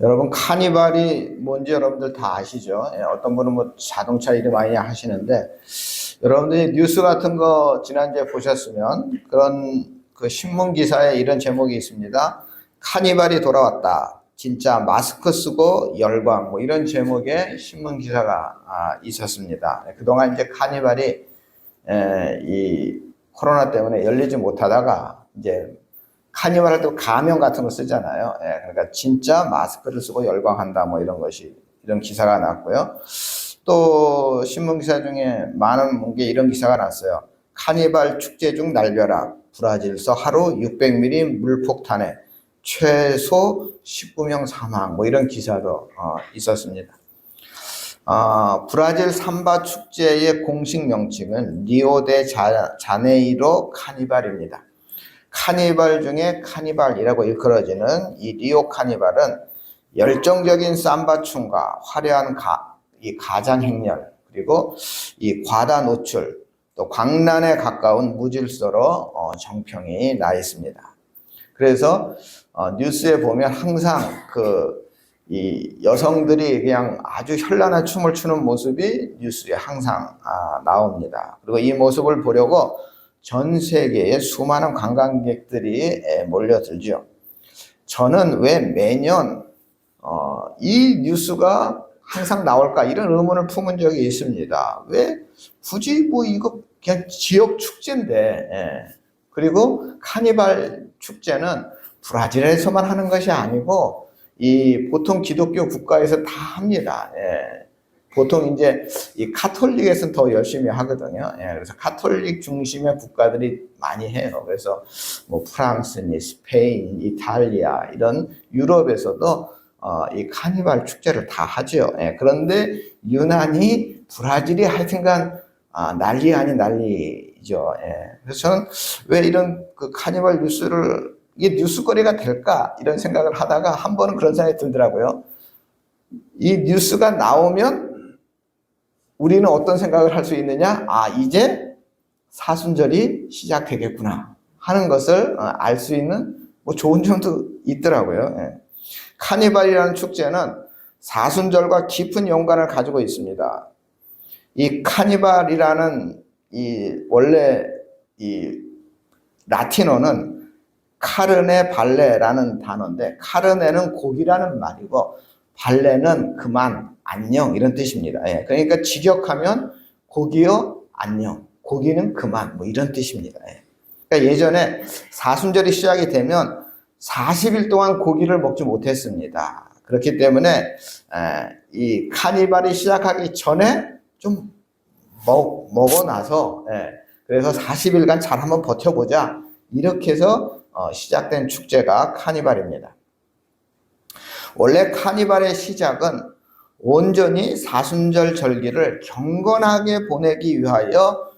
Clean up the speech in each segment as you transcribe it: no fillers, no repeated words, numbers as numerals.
여러분, 카니발이 뭔지 여러분들 다 아시죠? 예, 어떤 분은 뭐 자동차 일 많이 하시는데, 여러분들이 뉴스 같은 거 지난주에 보셨으면 그런 그 신문 기사에 이런 제목이 있습니다. 카니발이 돌아왔다. 진짜 마스크 쓰고 열광. 뭐 이런 제목의 신문 기사가 있었습니다. 그동안 이제 카니발이 이 코로나 때문에 열리지 못하다가 이제 카니발 할 때 가명 같은 거 쓰잖아요. 예, 그러니까 진짜 마스크를 쓰고 열광한다 뭐 이런 기사가 났고요. 또 신문 기사 중에 많은 게 이런 기사가 났어요. 카니발 축제 중 날벼락, 브라질서 하루 600mm 물폭탄에 최소 19명 사망 뭐 이런 기사도 있었습니다. 브라질 삼바 축제의 공식 명칭은 리오데 자네이로 카니발입니다. 카니발 중에 카니발이라고 일컬어지는 이 리오 카니발은 열정적인 삼바춤과 화려한 이 가장 행렬, 그리고 이 과다 노출, 또 광란에 가까운 무질서로 정평이 나 있습니다. 그래서 뉴스에 보면 항상 이 여성들이 그냥 아주 현란한 춤을 추는 모습이 뉴스에 항상 나옵니다. 그리고 이 모습을 보려고 전 세계에 수많은 관광객들이 몰려들죠. 저는 왜 매년 이 뉴스가 항상 나올까 이런 의문을 품은 적이 있습니다. 왜 굳이 뭐 이거 그냥 지역 축제인데, 그리고 카니발 축제는 브라질에서만 하는 것이 아니고 이 보통 기독교 국가에서 다 합니다. 보통 이제 이 카톨릭에서는 더 열심히 하거든요. 그래서 카톨릭 중심의 국가들이 많이 해요. 그래서 뭐 프랑스니 스페인, 이탈리아 이런 유럽에서도 이 카니발 축제를 다 하죠. 그런데 유난히 브라질이 하여튼간 난리 아닌 난리죠. 그래서 저는 왜 이런 그 카니발 뉴스를 이게 뉴스거리가 될까 이런 생각을 하다가 한 번은 그런 생각이 들더라고요. 이 뉴스가 나오면 우리는 어떤 생각을 할 수 있느냐? 이제 사순절이 시작되겠구나 하는 것을 알 수 있는 뭐 좋은 점도 있더라고요. 카니발이라는 축제는 사순절과 깊은 연관을 가지고 있습니다. 이 카니발이라는 원래 이 라틴어는 카르네 발레라는 단어인데, 카르네는 고기라는 말이고 발레는 그만, 안녕 이런 뜻입니다. 그러니까 직역하면 고기요 안녕, 고기는 그만 뭐 이런 뜻입니다. 그러니까 예전에 사순절이 시작이 되면 40일 동안 고기를 먹지 못했습니다. 그렇기 때문에 이 카니발이 시작하기 전에 좀 먹어 나서 그래서 40일간 잘 한번 버텨보자 이렇게 해서 시작된 축제가 카니발입니다. 원래 카니발의 시작은 온전히 사순절 절기를 경건하게 보내기 위하여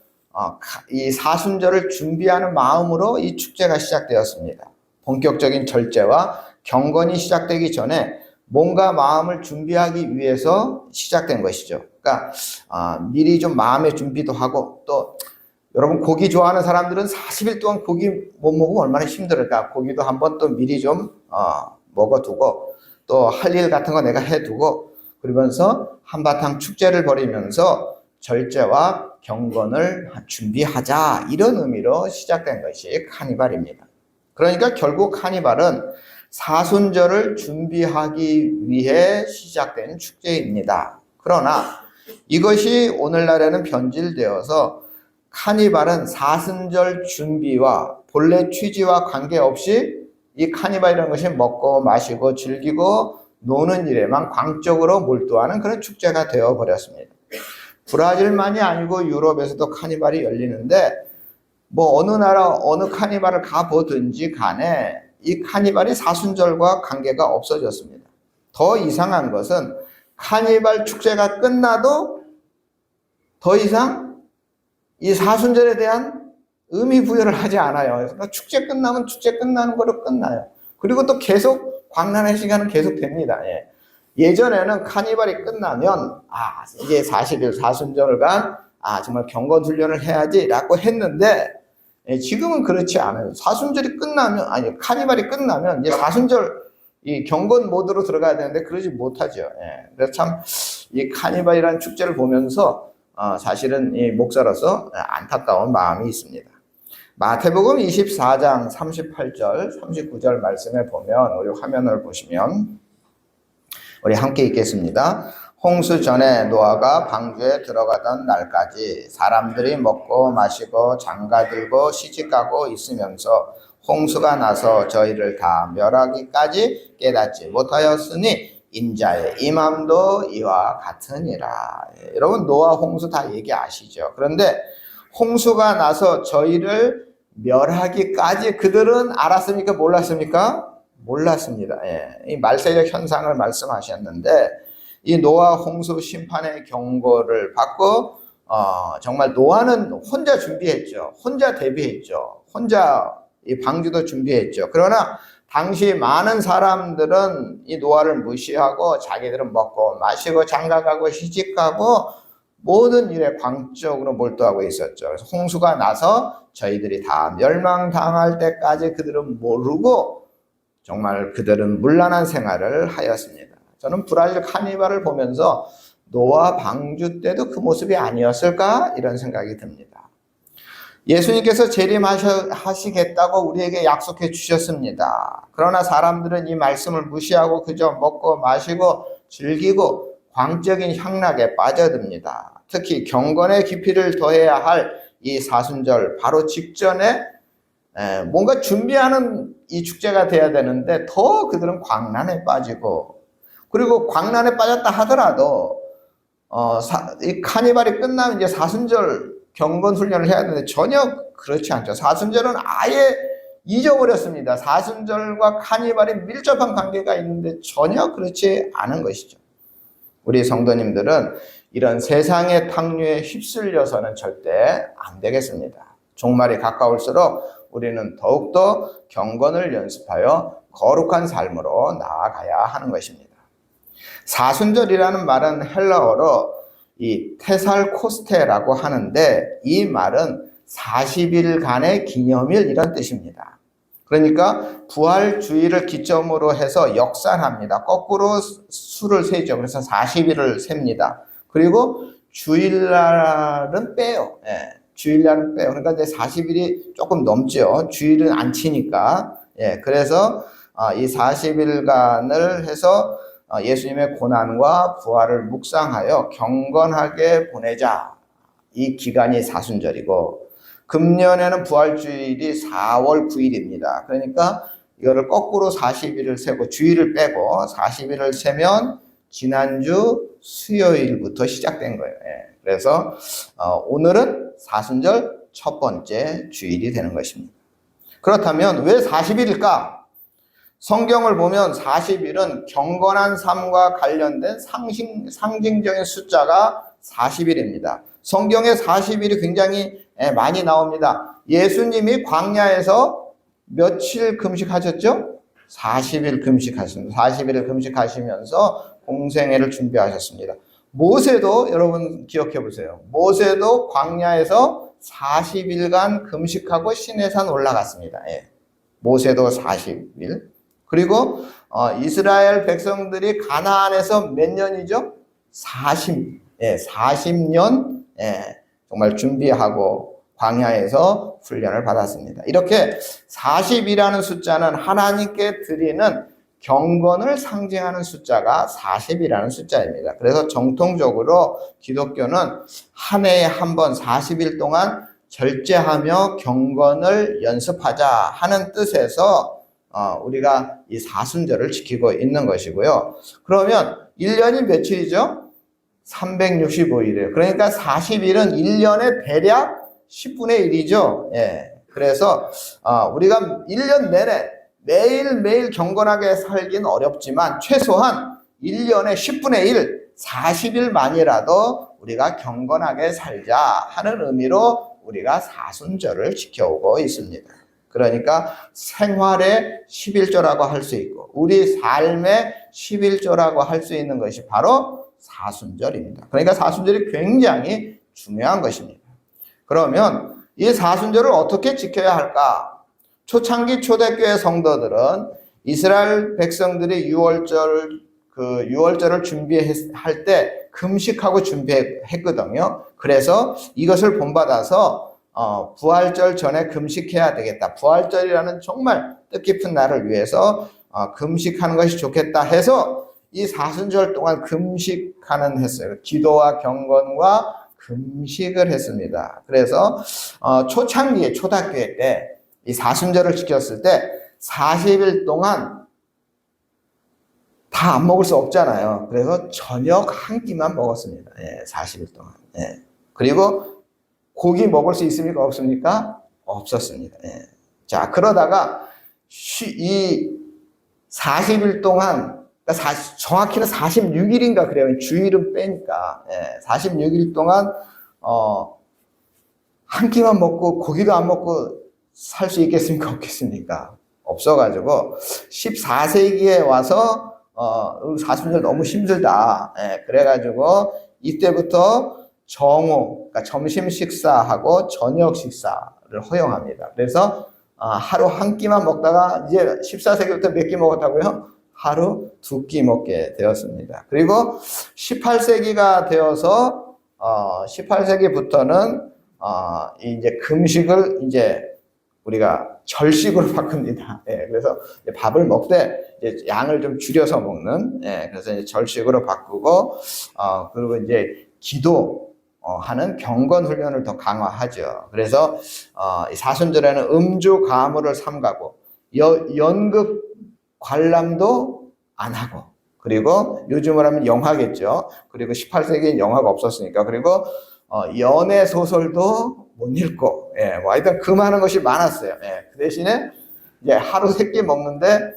이 사순절을 준비하는 마음으로 이 축제가 시작되었습니다. 본격적인 절제와 경건이 시작되기 전에 뭔가 마음을 준비하기 위해서 시작된 것이죠. 그러니까 미리 좀 마음의 준비도 하고, 또 여러분 고기 좋아하는 사람들은 40일 동안 고기 못 먹으면 얼마나 힘들을까. 고기도 한번 또 미리 좀 먹어두고, 또 할 일 같은 거 내가 해두고, 그러면서 한바탕 축제를 벌이면서 절제와 경건을 준비하자 이런 의미로 시작된 것이 카니발입니다. 그러니까 결국 카니발은 사순절을 준비하기 위해 시작된 축제입니다. 그러나 이것이 오늘날에는 변질되어서 카니발은 사순절 준비와 본래 취지와 관계없이 이 카니발이라는 것이 먹고 마시고 즐기고 노는 일에만 광적으로 몰두하는 그런 축제가 되어버렸습니다. 브라질만이 아니고 유럽에서도 카니발이 열리는데, 뭐 어느 나라 어느 카니발을 가보든지 간에 이 카니발이 사순절과 관계가 없어졌습니다. 더 이상한 것은 카니발 축제가 끝나도 더 이상 이 사순절에 대한 의미 부여를 하지 않아요. 그러니까 축제 끝나면 축제 끝나는 거로 끝나요. 그리고 또 계속 광란의 시간은 계속 됩니다. 예전에는 카니발이 끝나면 이제 40일 사순절간 정말 경건 훈련을 해야지라고 했는데, 지금은 그렇지 않아요. 사순절이 끝나면, 카니발이 끝나면 이제 사순절 이 경건 모드로 들어가야 되는데 그러지 못하죠. 예. 그래서 참 이 카니발이라는 축제를 보면서 사실은 이 목사로서 안타까운 마음이 있습니다. 마태복음 24장 38절, 39절 말씀에 보면 우리 화면을 보시면 우리 함께 읽겠습니다. 홍수 전에 노아가 방주에 들어가던 날까지 사람들이 먹고 마시고 장가들고 시집가고 있으면서 홍수가 나서 저희를 다 멸하기까지 깨닫지 못하였으니 인자의 임함도 이와 같으니라. 여러분 노아 홍수 다 얘기 아시죠? 그런데 홍수가 나서 저희를 멸하기까지 그들은 알았습니까? 몰랐습니까? 몰랐습니다. 예. 이 말세적 현상을 말씀하셨는데 이 노아 홍수 심판의 경고를 받고 정말 노아는 혼자 준비했죠. 혼자 대비했죠. 혼자 이 방주도 준비했죠. 그러나 당시 많은 사람들은 이 노아를 무시하고 자기들은 먹고 마시고 장가가고 시집가고 모든 일에 광적으로 몰두하고 있었죠. 그래서 홍수가 나서 저희들이 다 멸망당할 때까지 그들은 모르고 정말 그들은 문란한 생활을 하였습니다. 저는 브라질 카니발을 보면서 노아 방주 때도 그 모습이 아니었을까 이런 생각이 듭니다. 예수님께서 재림하시겠다고 우리에게 약속해 주셨습니다. 그러나 사람들은 이 말씀을 무시하고 그저 먹고 마시고 즐기고 광적인 향락에 빠져듭니다. 특히 경건의 깊이를 더해야 할 이 사순절 바로 직전에 뭔가 준비하는 이 축제가 돼야 되는데 더 그들은 광란에 빠지고, 그리고 광란에 빠졌다 하더라도 이 카니발이 끝나면 이제 사순절 경건 훈련을 해야 되는데 전혀 그렇지 않죠. 사순절은 아예 잊어버렸습니다. 사순절과 카니발이 밀접한 관계가 있는데 전혀 그렇지 않은 것이죠. 우리 성도님들은 이런 세상의 탕류에 휩쓸려서는 절대 안 되겠습니다. 종말이 가까울수록 우리는 더욱더 경건을 연습하여 거룩한 삶으로 나아가야 하는 것입니다. 사순절이라는 말은 헬라어로 이 테살코스테라고 하는데 이 말은 40일간의 기념일 이런 뜻입니다. 그러니까 부활주의를 기점으로 해서 역산합니다. 거꾸로 수를 세죠. 그래서 40일을 셉니다. 그리고 주일날은 빼요. 예, 주일날은 빼요. 그러니까 이제 40일이 조금 넘죠. 주일은 안 치니까. 예, 그래서 이 40일간을 해서 예수님의 고난과 부활을 묵상하여 경건하게 보내자. 이 기간이 사순절이고 금년에는 부활주일이 4월 9일입니다. 그러니까 이거를 거꾸로 40일을 세고 주일을 빼고 40일을 세면 지난주 수요일부터 시작된 거예요. 예. 그래서 오늘은 사순절 첫 번째 주일이 되는 것입니다. 그렇다면 왜 40일일까? 성경을 보면 40일은 경건한 삶과 관련된 상징적인 숫자가 40일입니다. 성경에 40일이 굉장히 많이 나옵니다. 예수님이 광야에서 며칠 금식하셨죠? 40일 금식하셨습니다. 40일을 금식하시면서 공생애를 준비하셨습니다. 모세도 여러분 기억해 보세요. 모세도 광야에서 40일간 금식하고 시내산 올라갔습니다. 예. 모세도 40일. 그리고 이스라엘 백성들이 가나안에서 몇 년이죠? 40년 정말 준비하고 광야에서 훈련을 받았습니다. 이렇게 40이라는 숫자는 하나님께 드리는 경건을 상징하는 숫자가 40이라는 숫자입니다. 그래서 정통적으로 기독교는 한 해에 한 번 40일 동안 절제하며 경건을 연습하자 하는 뜻에서 우리가 이 사순절을 지키고 있는 것이고요. 그러면 1년이 며칠이죠? 365일이에요. 그러니까 40일은 1년에 대략 10분의 1이죠. 예. 그래서 우리가 1년 내내 매일매일 경건하게 살긴 어렵지만 최소한 1년에 10분의 1, 40일만이라도 우리가 경건하게 살자 하는 의미로 우리가 사순절을 지켜오고 있습니다. 그러니까 생활의 11조라고 할 수 있고 우리 삶의 11조라고 할 수 있는 것이 바로 사순절입니다. 그러니까 사순절이 굉장히 중요한 것입니다. 그러면 이 사순절을 어떻게 지켜야 할까? 초창기 초대교회 성도들은 이스라엘 백성들이 유월절을 준비할 때 금식하고 준비했거든요. 그래서 이것을 본받아서 부활절 전에 금식해야 되겠다. 부활절이라는 정말 뜻깊은 날을 위해서 금식하는 것이 좋겠다 해서 이 사순절 동안 금식하는 했어요. 기도와 경건과 금식을 했습니다. 그래서 초창기에 초등학교에 때 이 사순절을 지켰을 때 40일 동안 다 안 먹을 수 없잖아요. 그래서 저녁 한 끼만 먹었습니다. 40일 동안. 그리고 고기 먹을 수 있습니까? 없습니까? 없었습니다. 자, 그러다가 이 40일 동안, 그러니까 정확히는 46일인가 그래요. 주일은 빼니까. 46일 동안 한 끼만 먹고 고기도 안 먹고 살 수 있겠습니까? 없겠습니까? 없어가지고 14세기에 와서 사순절 너무 힘들다. 그래가지고 이때부터 정오, 그러니까 점심 식사하고 저녁 식사를 허용합니다. 그래서 하루 한 끼만 먹다가 이제 14세기부터 몇 끼 먹었다고요? 하루 2끼 먹게 되었습니다. 그리고 18세기가 되어서 18세기부터는 이제 금식을 이제 우리가 절식으로 바꿉니다. 그래서 밥을 먹되 이제 양을 좀 줄여서 먹는, 그래서 이제 절식으로 바꾸고, 그리고 이제 기도하는 경건 훈련을 더 강화하죠. 그래서 이 사순절에는 음주 가무를 삼가고 연극 관람도 안 하고, 그리고 요즘으로 하면 영화겠죠. 그리고 18세기엔 영화가 없었으니까, 그리고 연애 소설도 못 읽고, 뭐 하여튼 그 많은 것이 많았어요. 그 대신에 이제 하루 3끼 먹는데,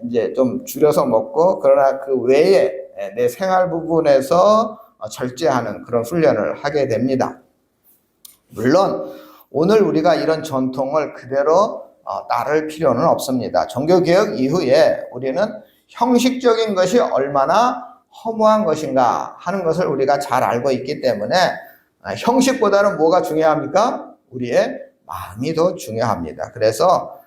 이제 좀 줄여서 먹고, 그러나 그 외에 내 생활 부분에서 절제하는 그런 훈련을 하게 됩니다. 물론 오늘 우리가 이런 전통을 그대로 따를 필요는 없습니다. 종교개혁 이후에 우리는 형식적인 것이 얼마나 허무한 것인가 하는 것을 우리가 잘 알고 있기 때문에 형식보다는 뭐가 중요합니까? 우리의 마음이 더 중요합니다. 그래서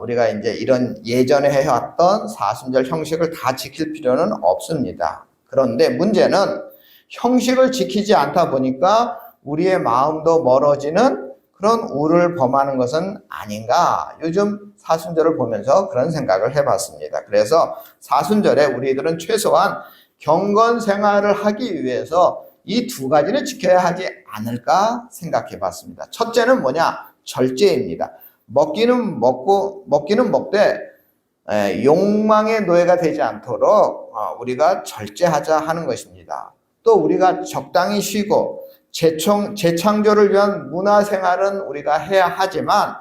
우리가 이제 이런 예전에 해왔던 사순절 형식을 다 지킬 필요는 없습니다. 그런데 문제는 형식을 지키지 않다 보니까 우리의 마음도 멀어지는 그런 우를 범하는 것은 아닌가. 요즘 사순절을 보면서 그런 생각을 해봤습니다. 그래서 사순절에 우리들은 최소한 경건 생활을 하기 위해서 이 2가지는 지켜야 하지 않을까 생각해 봤습니다. 첫째는 뭐냐? 절제입니다. 먹기는 먹되 욕망의 노예가 되지 않도록 우리가 절제하자 하는 것입니다. 또 우리가 적당히 쉬고 재창조를 위한 문화생활은 우리가 해야 하지만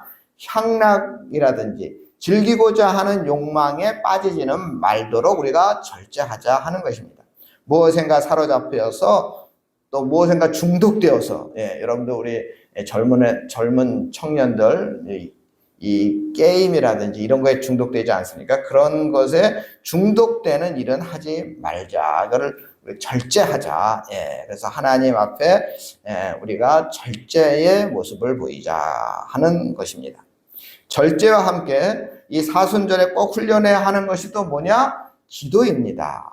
향락이라든지 즐기고자 하는 욕망에 빠지지는 말도록 우리가 절제하자 하는 것입니다. 무엇인가 사로잡혀서 또 무엇인가 중독되어서, 여러분들 우리 젊은 청년들 이 게임이라든지 이런 거에 중독되지 않습니까? 그런 것에 중독되는 일은 하지 말자. 그걸 절제하자. 그래서 하나님 앞에 우리가 절제의 모습을 보이자 하는 것입니다. 절제와 함께 이 사순절에 꼭 훈련해야 하는 것이 또 뭐냐? 기도입니다.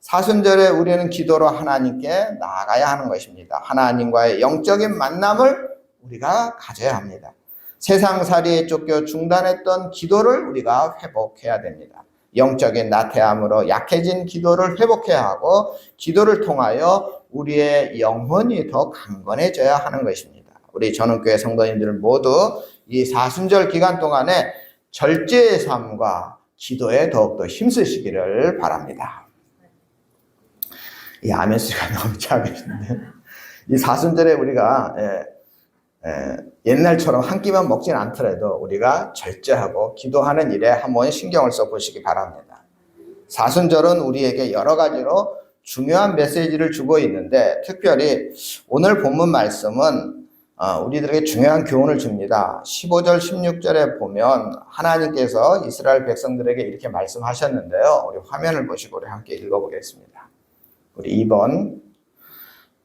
사순절에 우리는 기도로 하나님께 나아가야 하는 것입니다. 하나님과의 영적인 만남을 우리가 가져야 합니다. 세상살이에 쫓겨 중단했던 기도를 우리가 회복해야 됩니다. 영적인 나태함으로 약해진 기도를 회복해야 하고, 기도를 통하여 우리의 영혼이 더 강건해져야 하는 것입니다. 우리 전원교회 성도님들 모두 이 사순절 기간 동안에 절제의 삶과 기도에 더욱더 힘쓰시기를 바랍니다. 이 아멘 소리가 너무 작으신데, 이 사순절에 우리가 옛날처럼 한 끼만 먹진 않더라도 우리가 절제하고 기도하는 일에 한번 신경을 써보시기 바랍니다. 사순절은 우리에게 여러 가지로 중요한 메시지를 주고 있는데, 특별히 오늘 본문 말씀은 우리들에게 중요한 교훈을 줍니다. 15절 16절에 보면 하나님께서 이스라엘 백성들에게 이렇게 말씀하셨는데요. 우리 화면을 보시고 우리 함께 읽어보겠습니다. 우리 2번,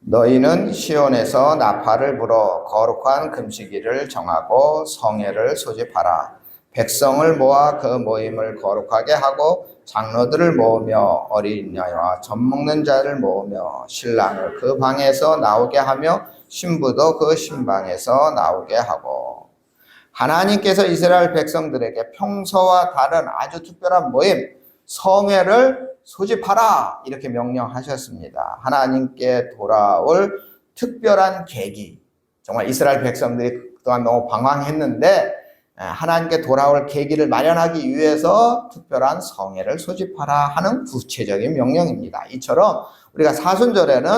너희는 시온에서 나팔을 불어 거룩한 금식일을 정하고 성회를 소집하라. 백성을 모아 그 모임을 거룩하게 하고 장로들을 모으며 어린 양과 젖 먹는 자를 모으며 신랑을 그 방에서 나오게 하며 신부도 그 신방에서 나오게 하고. 하나님께서 이스라엘 백성들에게 평소와 다른 아주 특별한 모임, 성회를 소집하라 이렇게 명령하셨습니다. 하나님께 돌아올 특별한 계기. 정말 이스라엘 백성들이 그동안 너무 방황했는데 하나님께 돌아올 계기를 마련하기 위해서 특별한 성회를 소집하라 하는 구체적인 명령입니다. 이처럼 우리가 사순절에는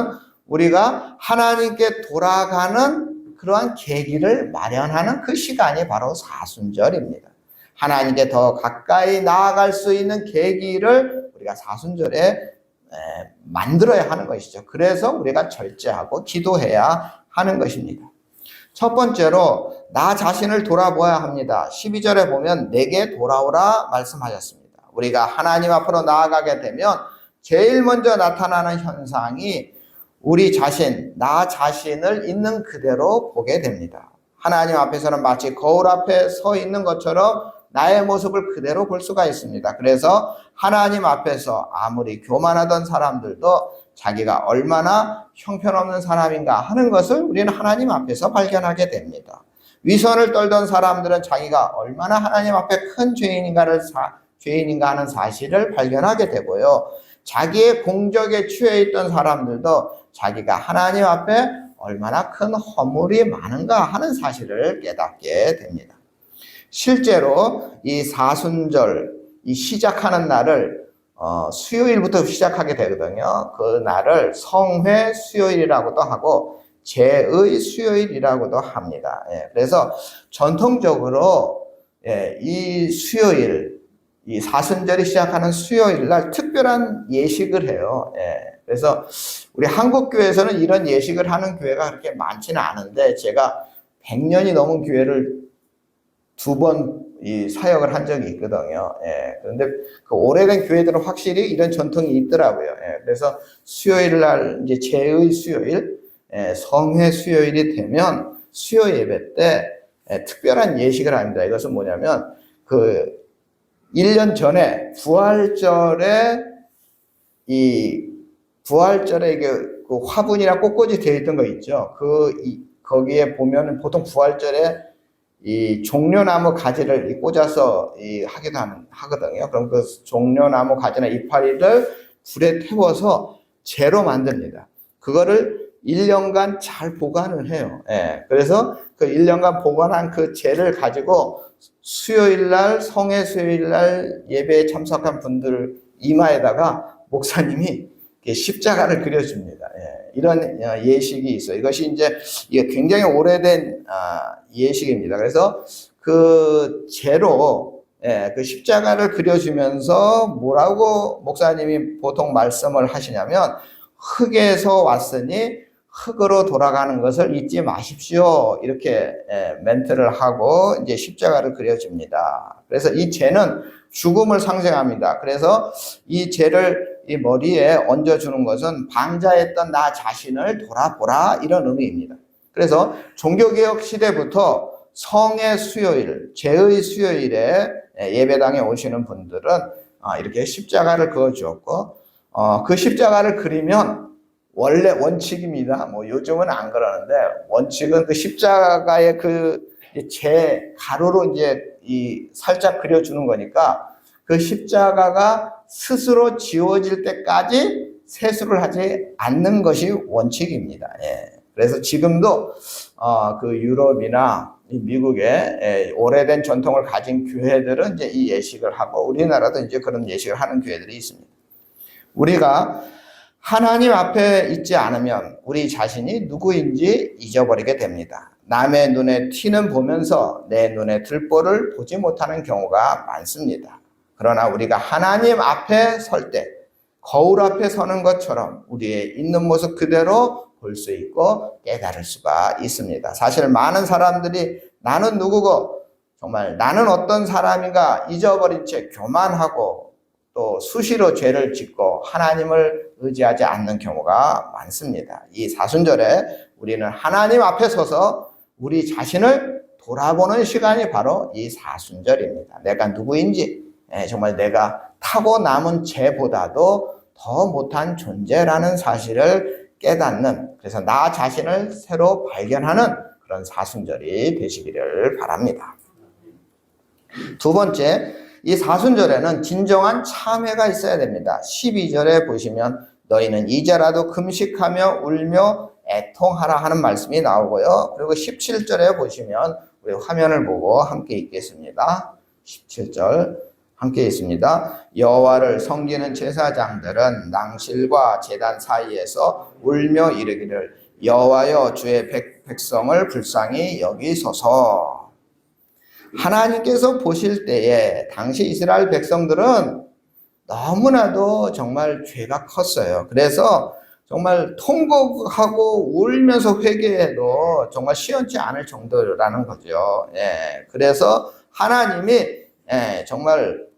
우리가 하나님께 돌아가는 그러한 계기를 마련하는 그 시간이 바로 사순절입니다. 하나님께 더 가까이 나아갈 수 있는 계기를 우리가 사순절에 만들어야 하는 것이죠. 그래서 우리가 절제하고 기도해야 하는 것입니다. 첫 번째로 나 자신을 돌아보아야 합니다. 12절에 보면 내게 돌아오라 말씀하셨습니다. 우리가 하나님 앞으로 나아가게 되면 제일 먼저 나타나는 현상이 우리 자신, 나 자신을 있는 그대로 보게 됩니다. 하나님 앞에서는 마치 거울 앞에 서 있는 것처럼 나의 모습을 그대로 볼 수가 있습니다. 그래서 하나님 앞에서 아무리 교만하던 사람들도 자기가 얼마나 형편없는 사람인가 하는 것을 우리는 하나님 앞에서 발견하게 됩니다. 위선을 떨던 사람들은 자기가 얼마나 하나님 앞에 큰 죄인인가 하는 사실을 발견하게 되고요. 자기의 공적에 취해 있던 사람들도 자기가 하나님 앞에 얼마나 큰 허물이 많은가 하는 사실을 깨닫게 됩니다. 실제로 이 사순절, 이 시작하는 날을 수요일부터 시작하게 되거든요. 그 날을 성회 수요일이라고도 하고 제의 수요일이라고도 합니다. 그래서 전통적으로 이 수요일, 이 사순절이 시작하는 수요일 날 특별한 예식을 해요. 그래서 우리 한국교회에서는 이런 예식을 하는 교회가 그렇게 많지는 않은데 제가 100년이 넘은 교회를 2번 사역을 한 적이 있거든요. 그런데 그 오래된 교회들은 확실히 이런 전통이 있더라고요. 그래서 수요일 날 이제 제의 수요일, 성회 수요일이 되면 수요 예배 때 특별한 예식을 합니다. 이것은 뭐냐면 그 1년 전에 부활절에 이게 그 화분이나 꽃꽂이 되어 있던 거 있죠. 거기에 보면은 보통 부활절에 이 종려나무 가지를 꽂아서 하거든요. 그럼 그 종려나무 가지나 이파리를 불에 태워서 재로 만듭니다. 그거를 1년간 잘 보관을 해요. 그래서 그 1년간 보관한 그 재를 가지고 수요일날, 성회 수요일날 예배에 참석한 분들 이마에다가 목사님이 십자가를 그려줍니다. 이런 예식이 있어요. 이게 굉장히 오래된 예식입니다. 그래서 그 재로 그 십자가를 그려주면서 뭐라고 목사님이 보통 말씀을 하시냐면 흙에서 왔으니 흙으로 돌아가는 것을 잊지 마십시오. 이렇게 멘트를 하고 이제 십자가를 그려줍니다. 그래서 이 재는 죽음을 상징합니다. 그래서 이 재를 이 머리에 얹어주는 것은 방자했던 나 자신을 돌아보라 이런 의미입니다. 그래서 종교개혁 시대부터 성의 수요일, 제의 수요일에 예배당에 오시는 분들은 이렇게 십자가를 그어주었고 그 십자가를 그리면 원래 원칙입니다. 뭐 요즘은 안 그러는데 원칙은 그 십자가의 그 재 가로로 이제 살짝 그려주는 거니까 그 십자가가 스스로 지워질 때까지 세수를 하지 않는 것이 원칙입니다. 그래서 지금도 그 유럽이나 미국의 오래된 전통을 가진 교회들은 이제 이 예식을 하고 우리나라도 이제 그런 예식을 하는 교회들이 있습니다. 우리가 하나님 앞에 있지 않으면 우리 자신이 누구인지 잊어버리게 됩니다. 남의 눈에 티는 보면서 내 눈에 들보를 보지 못하는 경우가 많습니다. 그러나 우리가 하나님 앞에 설 때 거울 앞에 서는 것처럼 우리의 있는 모습 그대로 볼 수 있고 깨달을 수가 있습니다. 사실 많은 사람들이 나는 누구고 정말 나는 어떤 사람인가 잊어버린 채 교만하고 또 수시로 죄를 짓고 하나님을 의지하지 않는 경우가 많습니다. 이 사순절에 우리는 하나님 앞에 서서 우리 자신을 돌아보는 시간이 바로 이 사순절입니다. 내가 누구인지, 정말 내가 타고 남은 죄보다도 더 못한 존재라는 사실을 깨닫는, 그래서 나 자신을 새로 발견하는 그런 사순절이 되시기를 바랍니다. 두 번째, 이 사순절에는 진정한 참회가 있어야 됩니다. 12절에 보시면 너희는 이제라도 금식하며 울며 애통하라 하는 말씀이 나오고요. 그리고 17절에 보시면 우리 화면을 보고 함께 읽겠습니다. 17절 함께 읽습니다. 여호와를 섬기는 제사장들은 낭실과 제단 사이에서 울며 이르기를 여호와여 주의 백성을 불쌍히 여기소서. 하나님께서 보실 때에 당시 이스라엘 백성들은 너무나도 정말 죄가 컸어요. 그래서 정말 통곡하고 울면서 회개해도 정말 시원치 않을 정도라는 거죠. 그래서 하나님이 정말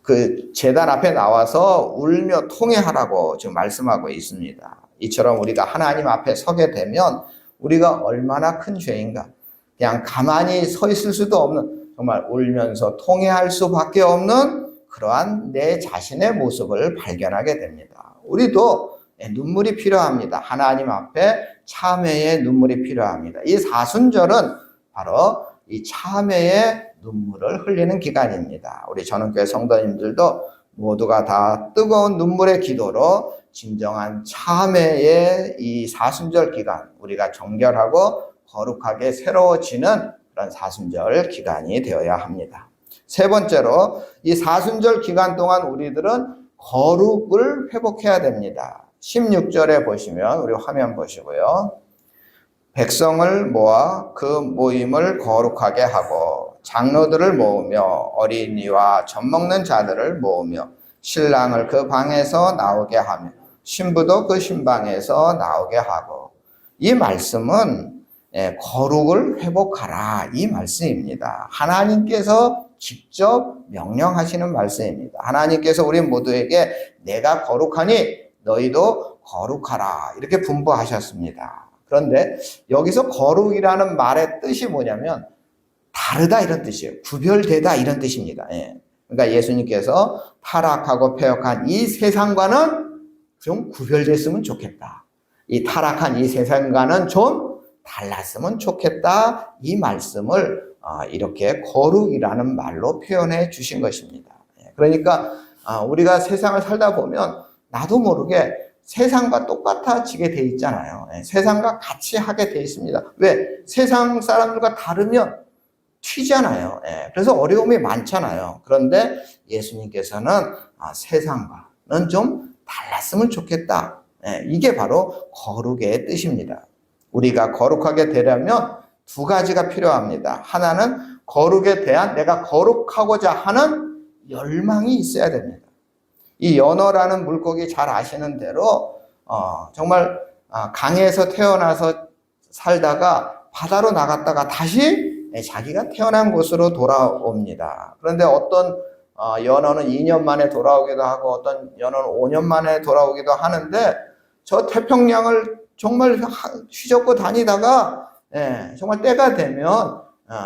그 제단 앞에 나와서 울며 통회하라고 지금 말씀하고 있습니다. 이처럼 우리가 하나님 앞에 서게 되면 우리가 얼마나 큰 죄인가. 그냥 가만히 서 있을 수도 없는, 정말 울면서 통회할 수밖에 없는 그러한 내 자신의 모습을 발견하게 됩니다. 우리도 눈물이 필요합니다. 하나님 앞에 참회의 눈물이 필요합니다. 이 사순절은 바로 이 참회의 눈물을 흘리는 기간입니다. 우리 전원교회 성도님들도 모두가 다 뜨거운 눈물의 기도로 진정한 참회의 이 사순절 기간, 우리가 정결하고 거룩하게 새로워지는 그런 사순절 기간이 되어야 합니다. 세 번째로 이 사순절 기간 동안 우리들은 거룩을 회복해야 됩니다. 16절에 보시면 우리 화면 보시고요. 백성을 모아 그 모임을 거룩하게 하고 장로들을 모으며 어린이와 젖먹는 자들을 모으며 신랑을 그 방에서 나오게 하며 신부도 그 신방에서 나오게 하고. 이 말씀은 거룩을 회복하라 이 말씀입니다. 하나님께서 직접 명령하시는 말씀입니다. 하나님께서 우리 모두에게 내가 거룩하니 너희도 거룩하라 이렇게 분부하셨습니다. 그런데 여기서 거룩이라는 말의 뜻이 뭐냐면 다르다 이런 뜻이에요. 구별되다 이런 뜻입니다. 그러니까 예수님께서 타락하고 패역한 이 세상과는 좀 구별됐으면 좋겠다. 이 타락한 이 세상과는 좀 달랐으면 좋겠다. 이 말씀을 이렇게 거룩이라는 말로 표현해 주신 것입니다. 그러니까 우리가 세상을 살다 보면 나도 모르게 세상과 똑같아지게 돼 있잖아요. 세상과 같이 하게 돼 있습니다. 왜? 세상 사람들과 다르면 튀잖아요. 그래서 어려움이 많잖아요. 그런데 예수님께서는 세상과는 좀 달랐으면 좋겠다. 이게 바로 거룩의 뜻입니다. 우리가 거룩하게 되려면 두 가지가 필요합니다. 하나는 거룩에 대한 내가 거룩하고자 하는 열망이 있어야 됩니다. 이 연어라는 물고기 잘 아시는 대로 정말 강에서 태어나서 살다가 바다로 나갔다가 다시 자기가 태어난 곳으로 돌아옵니다. 그런데 어떤 연어는 2년 만에 돌아오기도 하고 어떤 연어는 5년 만에 돌아오기도 하는데 저 태평양을 정말 휘젓고 다니다가 정말 때가 되면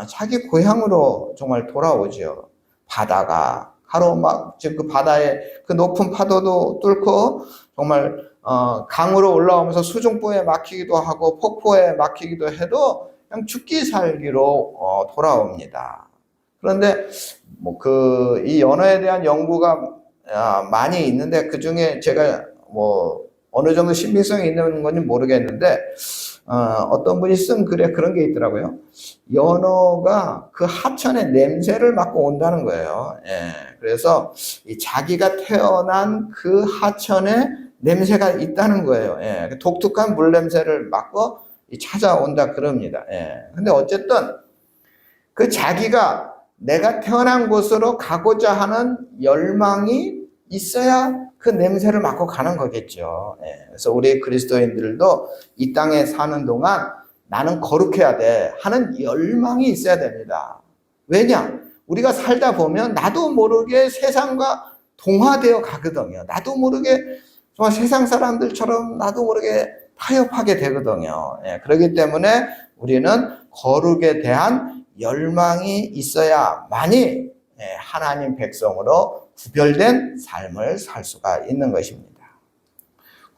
자기 고향으로 정말 돌아오죠. 바다가 가로막 그 바다의 그 높은 파도도 뚫고 정말 강으로 올라오면서 수중보에 막히기도 하고 폭포에 막히기도 해도 그냥 죽기 살기로 돌아옵니다. 그런데 뭐 이 연어에 대한 연구가 많이 있는데 그 중에 제가 뭐 어느 정도 신빙성이 있는 건지 모르겠는데 어떤 분이 쓴 글에 그런 게 있더라고요. 연어가 그 하천의 냄새를 맡고 온다는 거예요. 그래서 자기가 태어난 그 하천에 냄새가 있다는 거예요. 독특한 물 냄새를 맡고 찾아온다 그럽니다. 근데 어쨌든 그 자기가 내가 태어난 곳으로 가고자 하는 열망이 있어야 그 냄새를 맡고 가는 거겠죠. 그래서 우리 그리스도인들도 이 땅에 사는 동안 나는 거룩해야 돼 하는 열망이 있어야 됩니다. 왜냐? 우리가 살다 보면 나도 모르게 세상과 동화되어 가거든요. 나도 모르게 정말 세상 사람들처럼 나도 모르게 타협하게 되거든요. 그렇기 때문에 우리는 거룩에 대한 열망이 있어야만이 하나님 백성으로 구별된 삶을 살 수가 있는 것입니다.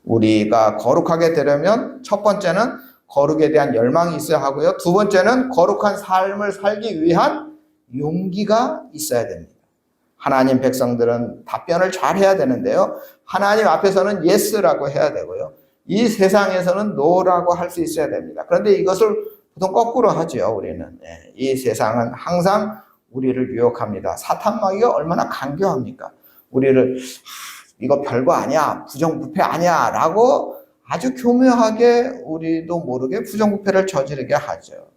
우리가 거룩하게 되려면 첫 번째는 거룩에 대한 열망이 있어야 하고요. 두 번째는 거룩한 삶을 살기 위한 용기가 있어야 됩니다. 하나님 백성들은 답변을 잘 해야 되는데요. 하나님 앞에서는 yes라고 해야 되고요. 이 세상에서는 no라고 할 수 있어야 됩니다. 그런데 이것을 보통 거꾸로 하죠, 우리는. 이 세상은 항상 우리를 유혹합니다. 사탄 마귀가 얼마나 간교합니까? 우리를 이거 별거 아니야, 부정부패 아니야 라고 아주 교묘하게 우리도 모르게 부정부패를 저지르게 하죠.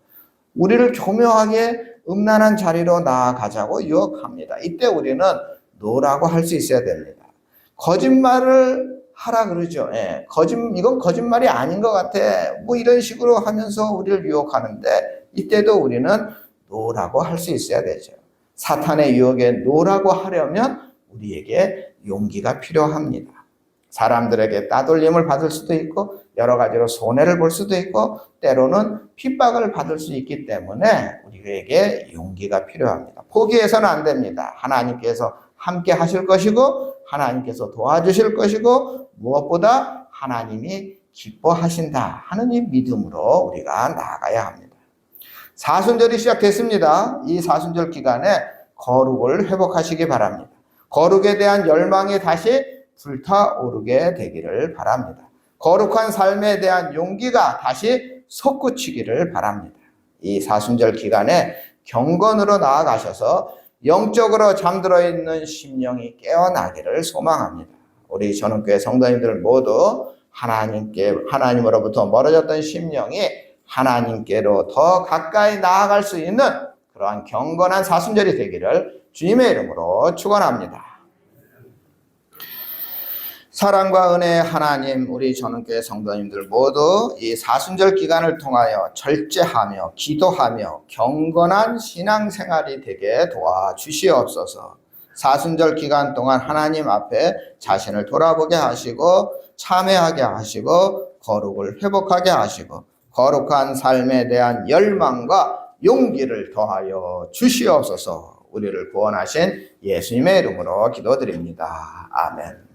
우리를 교묘하게 음란한 자리로 나아가자고 유혹합니다. 이때 우리는 노라고 할 수 있어야 됩니다. 거짓말을 하라 그러죠. 이건 거짓말이 아닌 것 같아. 뭐 이런 식으로 하면서 우리를 유혹하는데 이때도 우리는 노라고 할 수 있어야 되죠. 사탄의 유혹에 노라고 하려면 우리에게 용기가 필요합니다. 사람들에게 따돌림을 받을 수도 있고 여러 가지로 손해를 볼 수도 있고 때로는 핍박을 받을 수 있기 때문에 우리에게 용기가 필요합니다. 포기해서는 안 됩니다. 하나님께서 함께 하실 것이고 하나님께서 도와주실 것이고 무엇보다 하나님이 기뻐하신다 하는 이 믿음으로 우리가 나아가야 합니다. 사순절이 시작됐습니다. 이 사순절 기간에 거룩을 회복하시기 바랍니다. 거룩에 대한 열망이 다시 불타오르게 되기를 바랍니다. 거룩한 삶에 대한 용기가 다시 솟구치기를 바랍니다. 이 사순절 기간에 경건으로 나아가셔서 영적으로 잠들어 있는 심령이 깨어나기를 소망합니다. 우리 전원교회 성도님들 모두 하나님으로부터 멀어졌던 심령이 하나님께로 더 가까이 나아갈 수 있는 그러한 경건한 사순절이 되기를 주님의 이름으로 축원합니다. 사랑과 은혜의 하나님, 우리 전원교회 성도님들 모두 이 사순절 기간을 통하여 절제하며 기도하며 경건한 신앙생활이 되게 도와주시옵소서. 사순절 기간 동안 하나님 앞에 자신을 돌아보게 하시고 참회하게 하시고 거룩을 회복하게 하시고 거룩한 삶에 대한 열망과 용기를 더하여 주시옵소서. 우리를 구원하신 예수님의 이름으로 기도드립니다. 아멘.